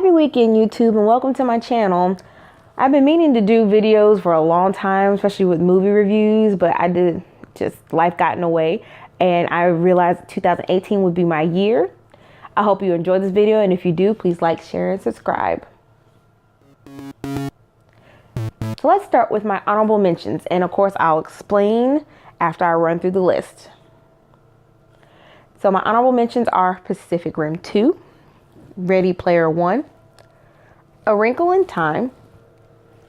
Happy weekend, YouTube, and welcome to my channel. I've been meaning to do videos for a long time, especially with movie reviews, but life got in the way, and I realized 2018 would be my year. I hope you enjoyed this video, and if you do, please like, share, and subscribe. So let's start with my honorable mentions, and of course I'll explain after I run through the list. So my honorable mentions are Pacific Rim 2, Ready Player One, A Wrinkle in Time,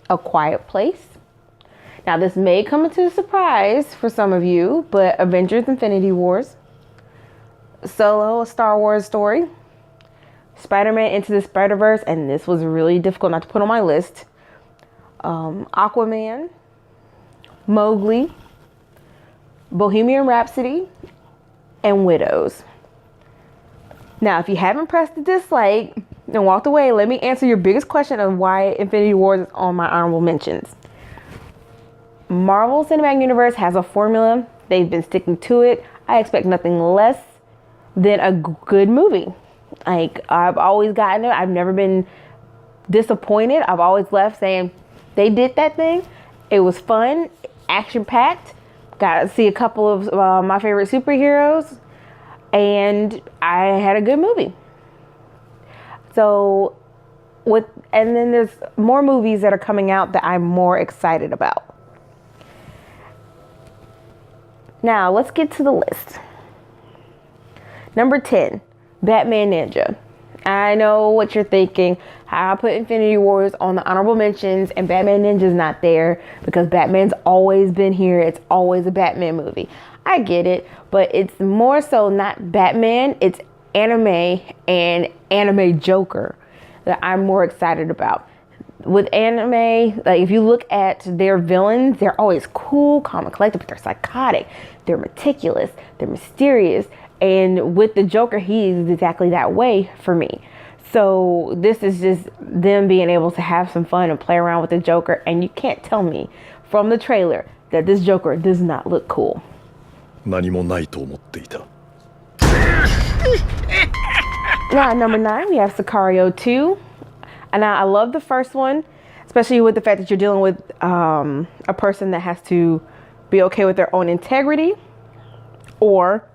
A Quiet Place. Now this may come as a surprise for some of you, but Avengers Infinity Wars, Solo, A Star Wars Story, Spider-Man Into the Spider-Verse, and this was really difficult not to put on my list, Aquaman, Mowgli, Bohemian Rhapsody, and Widows. Now, if you haven't pressed the dislike and walked away, let me answer your biggest question of why Infinity Wars is on my honorable mentions. Marvel Cinematic Universe has a formula. They've been sticking to it. I expect nothing less than a good movie. Like, I've always gotten it. I've never been disappointed. I've always left saying they did that thing. It was fun, action-packed. Got to see a couple of my favorite superheroes. And I had a good movie. And then there's more movies that are coming out that I'm more excited about. Now let's get to the list. Number 10, Batman Ninja. I know what you're thinking. How I put Infinity Wars on the honorable mentions and Batman Ninja's not there because Batman's always been here. It's always a Batman movie. I get it, but it's more so not Batman, it's anime and anime Joker that I'm more excited about. With anime, like if you look at their villains, they're always cool, calm, and collected, but they're psychotic. They're meticulous, they're mysterious, and with the Joker, he's exactly that way for me. So this is just them being able to have some fun and play around with the Joker, and you can't tell me from the trailer that this Joker does not look cool. 何もないと思っていた. Now at number 9 we have Sicario 2. And now I love the first one, especially with the fact that you're dealing with a person that has to be okay with their own integrity or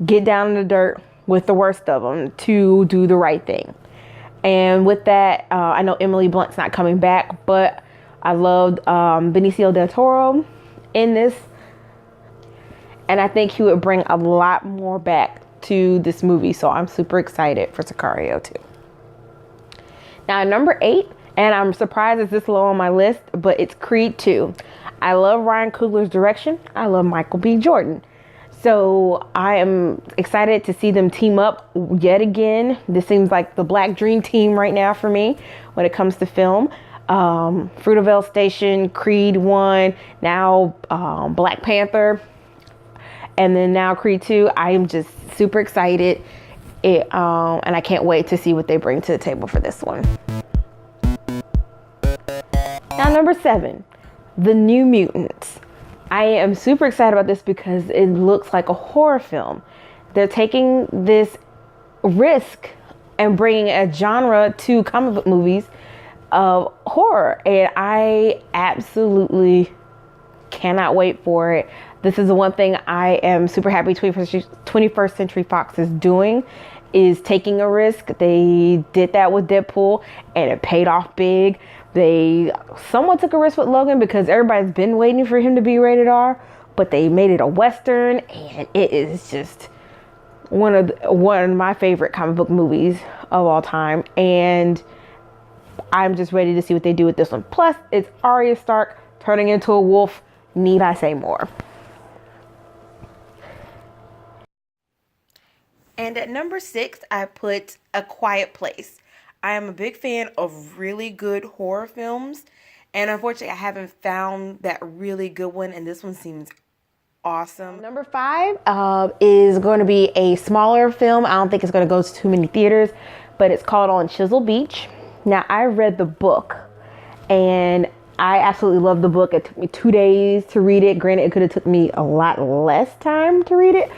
get down in the dirt with the worst of them to do the right thing. And with that, I know Emily Blunt's not coming back, but I loved Benicio del Toro in this. And I think he would bring a lot more back to this movie. So I'm super excited for Sicario 2. Now, number 8, and I'm surprised it's this low on my list, but it's Creed 2. I love Ryan Coogler's direction. I love Michael B. Jordan. So I am excited to see them team up yet again. This seems like the Black Dream Team right now for me when it comes to film. Fruitvale Station, Creed 1, now Black Panther. And then now Creed 2, I am just super excited. And I can't wait to see what they bring to the table for this one. Now number 7, The New Mutants. I am super excited about this because it looks like a horror film. They're taking this risk and bringing a genre to comic book movies of horror. And I absolutely cannot wait for it. This is the one thing I am super happy 21st Century Fox is doing, is taking a risk. They did that with Deadpool and it paid off big. Someone took a risk with Logan because everybody's been waiting for him to be rated R, but they made it a Western and it is just one of my favorite comic book movies of all time. And I'm just ready to see what they do with this one. Plus, it's Arya Stark turning into a wolf. Need I say more? And at number 6, I put A Quiet Place. I am a big fan of really good horror films. And unfortunately, I haven't found that really good one. And this one seems awesome. Number 5 is going to be a smaller film. I don't think it's going to go to too many theaters. But it's called On Chisel Beach. Now, I read the book. And I absolutely love the book. It took me 2 days to read it. Granted, it could have took me a lot less time to read it.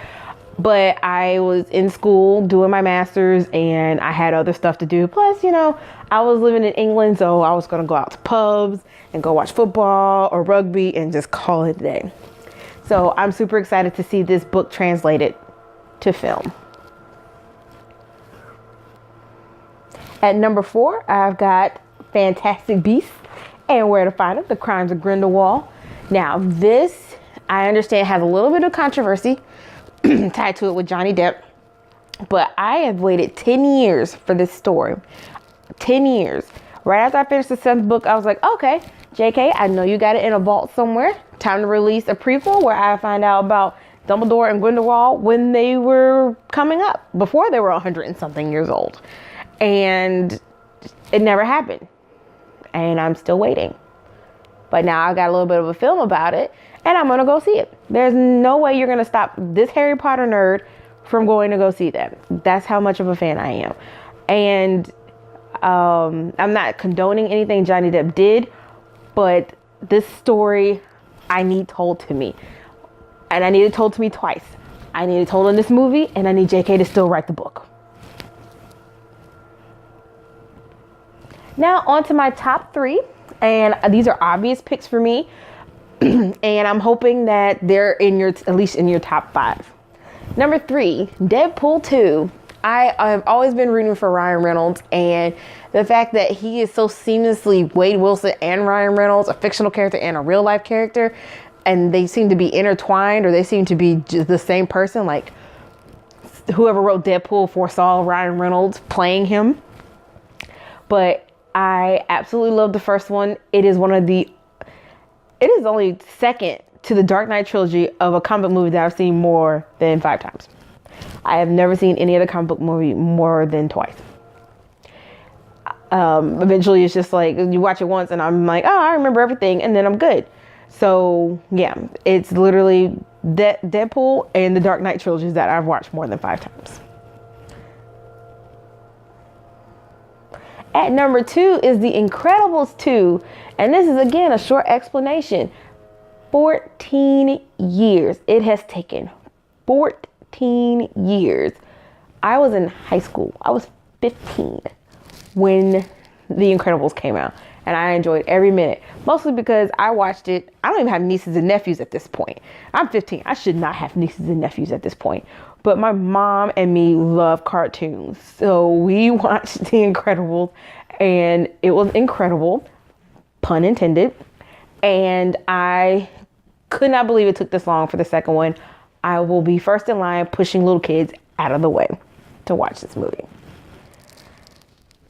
But I was in school doing my master's and I had other stuff to do. Plus, you know, I was living in England, so I was going to go out to pubs and go watch football or rugby and just call it a day. So I'm super excited to see this book translated to film. At number 4, I've got Fantastic Beasts and Where to Find Them, The Crimes of Grindelwald. Now, this, I understand, has a little bit of controversy tied to it with Johnny Depp, but I have waited 10 years for this story. 10 years. Right after I finished the 7th book, I was like, okay, JK, I know you got it in a vault somewhere. Time to release a prequel where I find out about Dumbledore and Grindelwald when they were coming up, before they were 100 and something years old. And it never happened. And I'm still waiting. But now I got a little bit of a film about it, and I'm going to go see it. There's no way you're going to stop this Harry Potter nerd from going to go see that. That's how much of a fan I am. And I'm not condoning anything Johnny Depp did, but this story I need told to me. And I need it told to me twice. I need it told in this movie, and I need JK to still write the book. Now on to my top 3. And these are obvious picks for me. And I'm hoping that they're in your, at least in your top 5. Number 3, Deadpool 2. I've always been rooting for Ryan Reynolds, and the fact that he is so seamlessly Wade Wilson and Ryan Reynolds, a fictional character and a real life character, and they seem to be intertwined, or they seem to be just the same person. Like whoever wrote Deadpool foresaw Ryan Reynolds playing him. But I absolutely love the first one. It is only second to the Dark Knight trilogy of a comic book movie that I've seen more than 5 times. I have never seen any other comic book movie more than twice. Eventually it's just like you watch it once and I'm like, oh, I remember everything, and then I'm good. So yeah, it's literally Deadpool and the Dark Knight trilogies that I've watched more than 5 times. At number 2 is The Incredibles 2. And this is, again, a short explanation. 14 years. It has taken 14 years. I was in high school. I was 15 when The Incredibles came out. And I enjoyed every minute. Mostly because I watched it. I don't even have nieces and nephews at this point. I'm 15. I should not have nieces and nephews at this point. But my mom and me love cartoons. So we watched The Incredibles, and it was incredible, pun intended. And I could not believe it took this long for the second one. I will be first in line pushing little kids out of the way to watch this movie.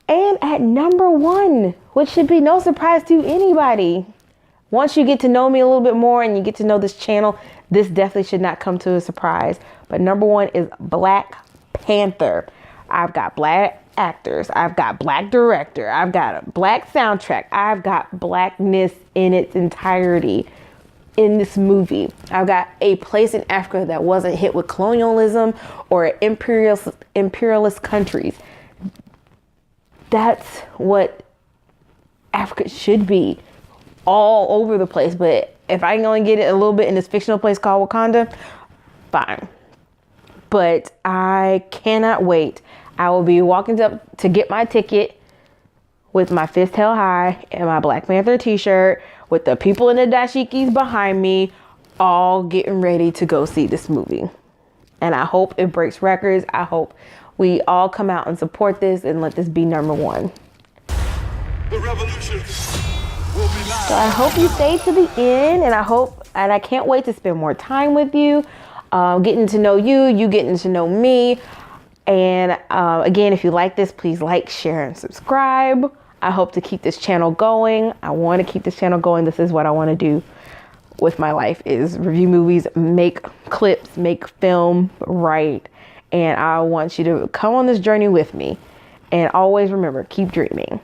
And at number 1, which should be no surprise to anybody, once you get to know me a little bit more and you get to know this channel, this definitely should not come to a surprise. But number 1 is Black Panther. I've got black actors. I've got black director. I've got a black soundtrack. I've got blackness in its entirety in this movie. I've got a place in Africa that wasn't hit with colonialism or imperialist countries. That's what Africa should be, all over the place. But if I can only get it a little bit in this fictional place called Wakanda, fine. But I cannot wait. I will be walking up to get my ticket with my fist held high and my Black Panther t-shirt with the people in the dashikis behind me, all getting ready to go see this movie. And I hope it breaks records. I hope we all come out and support this and let this be number 1. The revolution will be live. So I hope you stay to the end, and I can't wait to spend more time with you, getting to know you getting to know me. And again, if you like this, please like, share, and subscribe. I hope to keep this channel going. I want to keep this channel going. This is what I want to do with my life, is review movies, make clips, make film, write. And I want you to come on this journey with me. And always remember, keep dreaming.